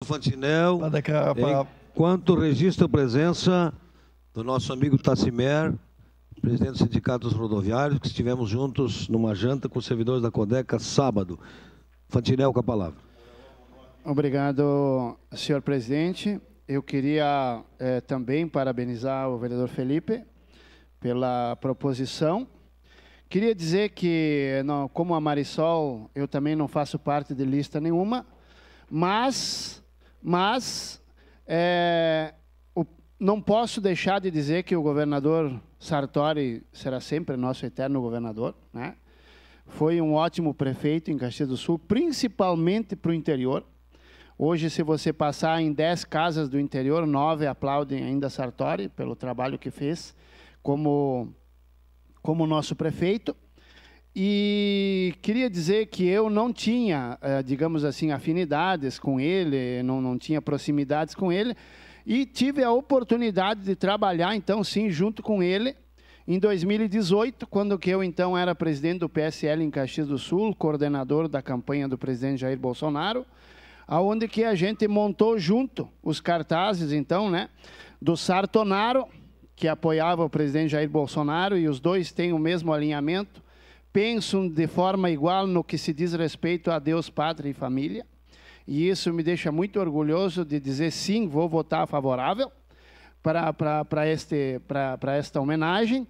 Fantinel. Enquanto registra a presença do nosso amigo Tassimer, presidente do Sindicato dos Rodoviários, que estivemos juntos numa janta com os servidores da Codeca sábado. Fantinel, com a palavra. Obrigado, senhor presidente. Eu queria também parabenizar o vereador Felipe pela proposição. Queria dizer que, como a Marisol, eu também não faço parte de lista nenhuma, mas não posso deixar de dizer que o governador Sartori será sempre nosso eterno governador, né? Foi um ótimo prefeito em Caxias do Sul, principalmente para o interior. Hoje, se você passar em 10 casas do interior, 9 aplaudem ainda Sartori pelo trabalho que fez como nosso prefeito. E queria dizer que eu não tinha, digamos assim, afinidades com ele, não tinha proximidades com ele, e tive a oportunidade de trabalhar, então, sim, junto com ele, em 2018, quando que eu, então, era presidente do PSL em Caxias do Sul, coordenador da campanha do presidente Jair Bolsonaro, aonde que a gente montou junto os cartazes, então, né, do Sartonaro, que apoiava o presidente Jair Bolsonaro, e os dois têm o mesmo alinhamento, pensam de forma igual no que se diz respeito a Deus, pátria e família, e isso me deixa muito orgulhoso de dizer sim, vou votar favorável para esta homenagem.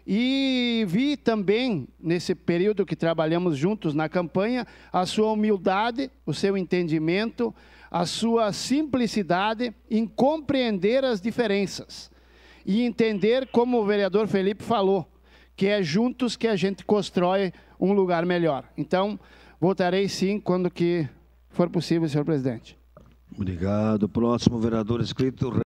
E vi também, nesse período que trabalhamos juntos na campanha, a sua humildade, o seu entendimento, a sua simplicidade em compreender as diferenças e entender, como o vereador Felipe falou, que é juntos que a gente constrói um lugar melhor. Então, votarei sim quando que for possível, senhor presidente. Obrigado. Próximo vereador inscrito.